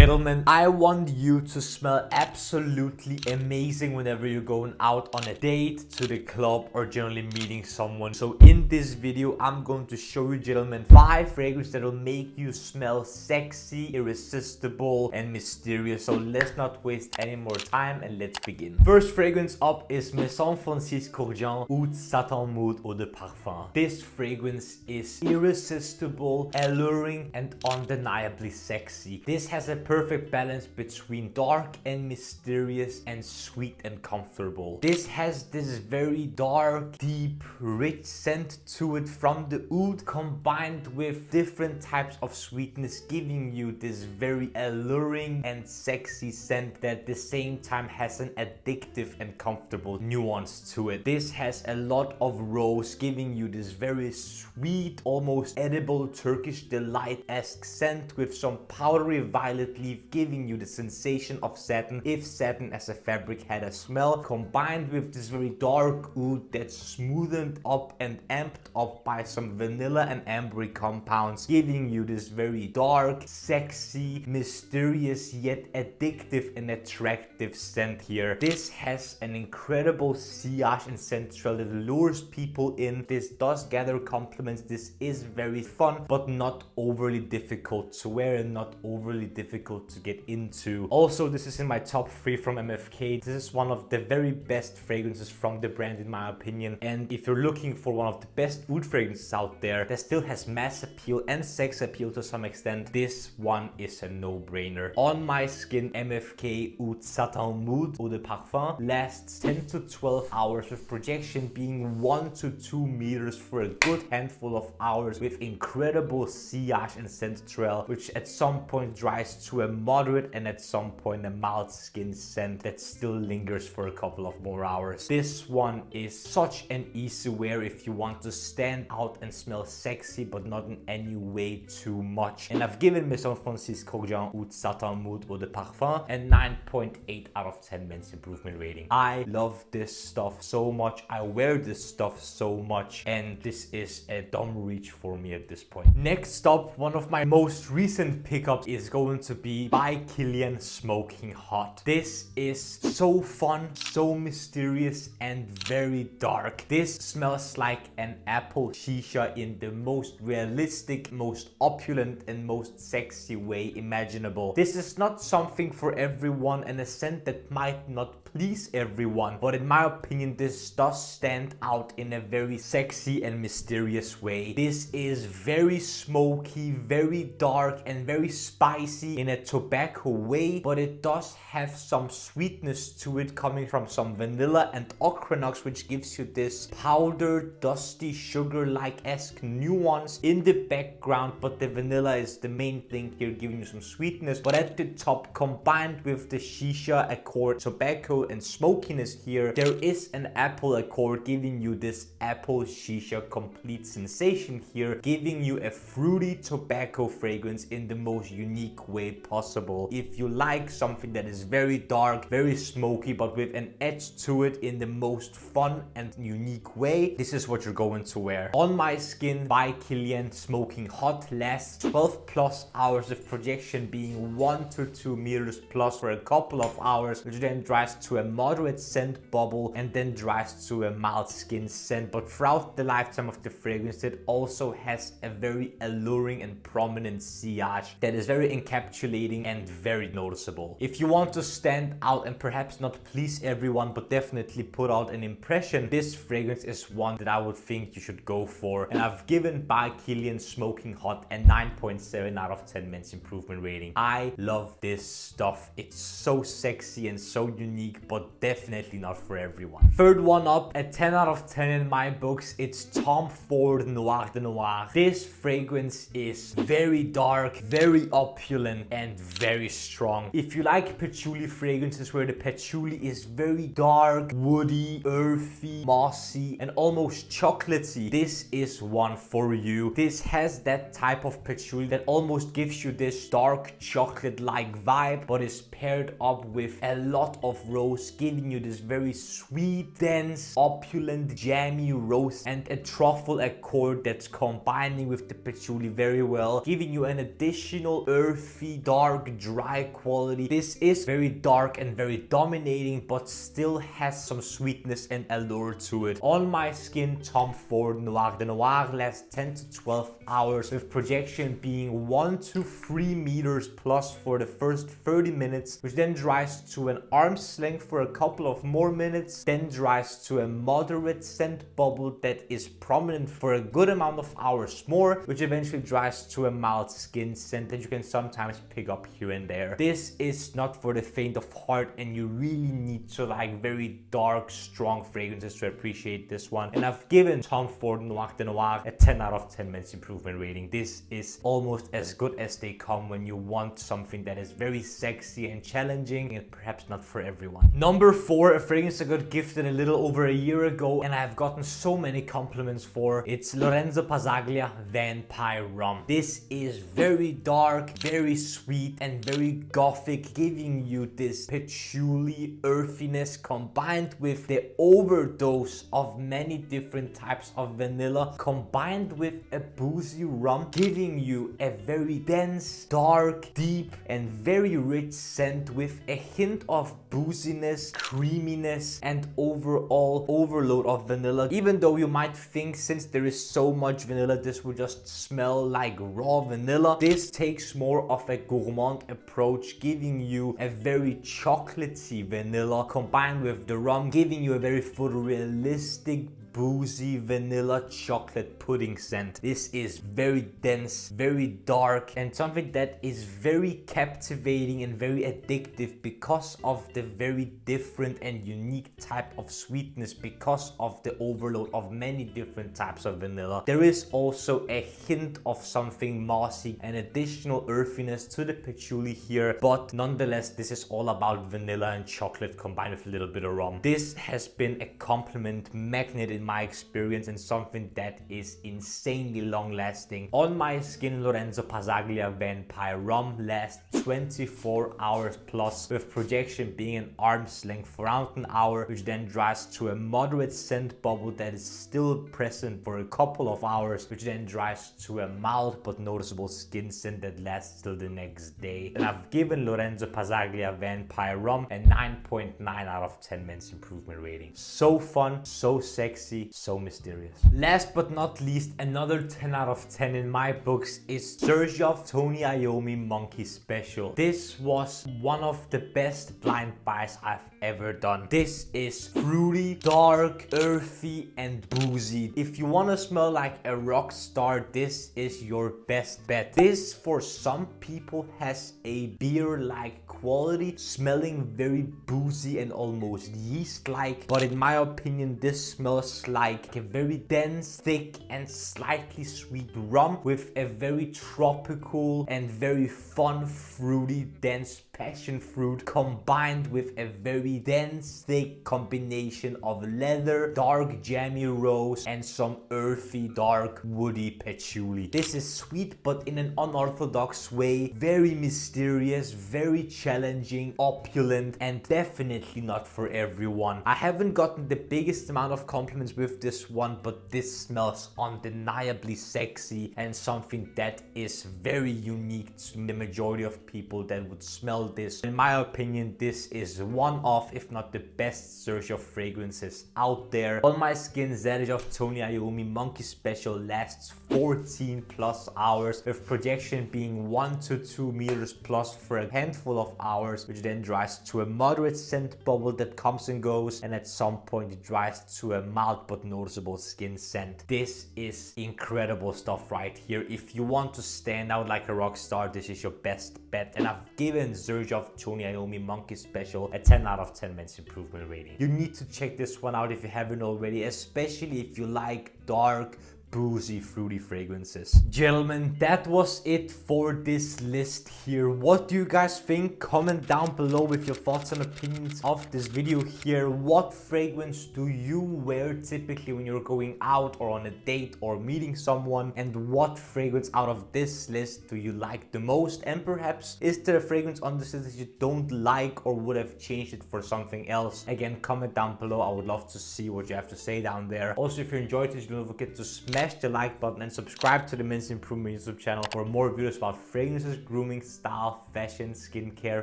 Gentlemen, I want you to smell absolutely amazing whenever you're going out on a date, to the club, or generally meeting someone. So in this video, I'm going to show you, gentlemen, 5 fragrances that will make you smell sexy, irresistible, and mysterious. So let's not waste any more time and let's begin. First fragrance up is Maison Kurkdjian Oud Satin Mood Eau de Parfum. This fragrance is irresistible, alluring, and undeniably sexy. This has a perfect balance between dark and mysterious and sweet and comfortable. This has this very dark, deep, rich scent to it from the oud, combined with different types of sweetness, giving you this very alluring and sexy scent that at the same time has an addictive and comfortable nuance to it. This has a lot of rose, giving you this very sweet, almost edible Turkish delight-esque scent with some powdery violet leaf, giving you the sensation of satin if satin as a fabric had a smell, combined with this very dark oud that's smoothened up and amped up by some vanilla and ambery compounds, giving you this very dark, sexy, mysterious yet addictive and attractive scent here. This has an incredible sillage and central that lures people in. This does gather compliments. This is very fun but not overly difficult to wear and not overly difficult to get into. Also, this is in my top 3 from MFK. This is one of the very best fragrances from the brand in my opinion, and if you're looking for one of the best oud fragrances out there that still has mass appeal and sex appeal to some extent, this one is a no-brainer. On my skin, MFK Oud Satin Mood Eau de Parfum lasts 10 to 12 hours with projection being 1 to 2 meters for a good handful of hours, with incredible sillage and scent trail, which at some point dries to a moderate and at some point a mild skin scent that still lingers for a couple of more hours. This one is such an easy wear if you want to stand out and smell sexy but not in any way too much. And I've given Maison Kurkdjian Oud Satin Mood Eau de Parfum a 9.8 out of 10 men's improvement rating. I love this stuff so much. I wear this stuff so much, and this is a dumb reach for me at this point. Next up, one of my most recent pickups is going to be by Kilian Smoking Hot. This is so fun, so mysterious, and very dark. This smells like an apple shisha in the most realistic, most opulent, and most sexy way imaginable. This is not something for everyone and a scent that might not please everyone, but in my opinion this does stand out in a very sexy and mysterious way. This is very smoky, very dark, and very spicy in a tobacco way, but it does have some sweetness to it coming from some vanilla and ochra nuts, which gives you this powdered, dusty, sugar-like-esque nuance in the background, but the vanilla is the main thing here, giving you some sweetness. But at the top, combined with the shisha accord, tobacco, and smokiness here, there is an apple accord, giving you this apple shisha complete sensation here, giving you a fruity tobacco fragrance in the most unique way possible. If you like something that is very dark, very smoky, but with an edge to it in the most fun and unique way, this is what you're going to wear. On my skin by Kilian Smoking Hot lasts 12 plus hours of projection being 1 to 2 meters plus for a couple of hours, which then dries to a moderate scent bubble and then dries to a mild skin scent. But throughout the lifetime of the fragrance, it also has a very alluring and prominent sillage that is very encapsulating and very noticeable. If you want to stand out and perhaps not please everyone but definitely put out an impression, this fragrance is one that I would think you should go for, and I've given by Kilian Smoking Hot a 9.7 out of 10 men's improvement rating. I love this stuff. It's so sexy and so unique, but definitely not for everyone. Third one up, a 10 out of 10 in my books. It's Tom Ford Noir de Noir. This fragrance is very dark, very opulent, and very strong. If you like patchouli fragrances where the patchouli is very dark, woody, earthy, mossy, and almost chocolatey, this is one for you. This has that type of patchouli that almost gives you this dark chocolate-like vibe, but is paired up with a lot of rose, giving you this very sweet, dense, opulent, jammy rose and a truffle accord that's combining with the patchouli very well, giving you an additional earthy, dark dark, dry quality. This is very dark and very dominating, but still has some sweetness and allure to it. On my skin, Tom Ford Noir. The Noir lasts 10 to 12 hours, with projection being 1 to 3 meters plus for the first 30 minutes, which then dries to an arm's length for a couple of more minutes, then dries to a moderate scent bubble that is prominent for a good amount of hours more, which eventually dries to a mild skin scent that you can sometimes pick up here and there. This is not for the faint of heart, and you really need to like very dark, strong fragrances to appreciate this one. And I've given Tom Ford Noir de Noir a 10 out of 10 minutes improvement rating. This is almost as good as they come when you want something that is very sexy and challenging, and perhaps not for everyone. Number 4, a fragrance I got gifted a little over a year ago, and I've gotten so many compliments for. It's Lorenzo Pazzaglia Vampire Rhum. This is very dark, very sweet, and very gothic, giving you this patchouli earthiness combined with the overdose of many different types of vanilla, combined with a boozy rum, giving you a very dense, dark, deep, and very rich scent with a hint of booziness, creaminess, and overall overload of vanilla. Even though you might think, since there is so much vanilla, this will just smell like raw vanilla, this takes more of a gourmand approach, giving you a very chocolatey vanilla combined with the rum, giving you a very photorealistic boozy vanilla chocolate pudding scent. This is very dense, very dark, and something that is very captivating and very addictive because of the very different and unique type of sweetness, because of the overload of many different types of vanilla. There is also a hint of something mossy, an additional earthiness to the patchouli here, but nonetheless this is all about vanilla and chocolate combined with a little bit of rum. This has been a compliment magnet in my experience, and something that is insanely long lasting. On my skin, Lorenzo Pazzaglia Vampire Rhum lasts 24 hours plus, with projection being an arm's length for around an hour, which then dries to a moderate scent bubble that is still present for a couple of hours, which then dries to a mild but noticeable skin scent that lasts till the next day. And I've given Lorenzo Pazzaglia Vampire Rhum a 9.9 out of 10 minutes improvement rating. So fun, so sexy, so mysterious. Last but not least, another 10 out of 10 in my books is Xerjoff Tony Iommi Monkey Special. This was one of the best blind buys I've ever done. This is fruity, dark, earthy, and boozy. If you want to smell like a rock star, this is your best bet. This, for some people, has a beer-like quality, smelling very boozy and almost yeast-like, but in my opinion this smells like a very dense, thick, and slightly sweet rum with a very tropical and very fun, fruity, dense passion fruit combined with a very dense, thick combination of leather, dark jammy rose, and some earthy, dark, woody patchouli. This is sweet but in an unorthodox way, very mysterious, very challenging, opulent, and definitely not for everyone. I haven't gotten the biggest amount of compliments with this one, but this smells undeniably sexy and something that is very unique to the majority of people that would smell this. In my opinion, this is one of, if not the best Xerjoff fragrances out there. On my skin, Xerjoff Tony Iommi Monkey Special lasts 14 plus hours, with projection being 1 to 2 meters plus for a handful of hours, which then dries to a moderate scent bubble that comes and goes, and at some point it dries to a mild but noticeable skin scent. This is incredible stuff right here. If you want to stand out like a rock star, this is your best bet, and I've given Xerjoff Tony Iommi Monkey Special a 10 out of 10 minutes improvement rating. You need to check this one out if you haven't already, especially if you like dark, boozy, fruity fragrances. Gentlemen, that was it for this list here. What do you guys think? Comment down below with your thoughts and opinions of this video here. What fragrance do you wear typically when you're going out or on a date or meeting someone? And what fragrance out of this list do you like the most? And perhaps, is there a fragrance on this list that you don't like or would have changed it for something else? Again, comment down below. I would love to see what you have to say down there. Also, if you enjoyed this, don't forget to smash smash the like button and subscribe to the Men's Improvement YouTube channel for more videos about fragrances, grooming, style, fashion, skincare,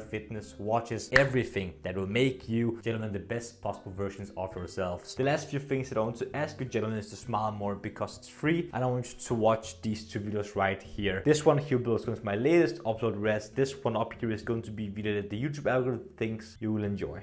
fitness, watches, everything that will make you, gentlemen, the best possible versions of yourselves. The last few things that I want to ask you, gentlemen, is to smile more because it's free, and I want you to watch these two videos right here. This one here below is going to be my latest upload rest. This one up here is going to be video that the YouTube algorithm thinks you will enjoy.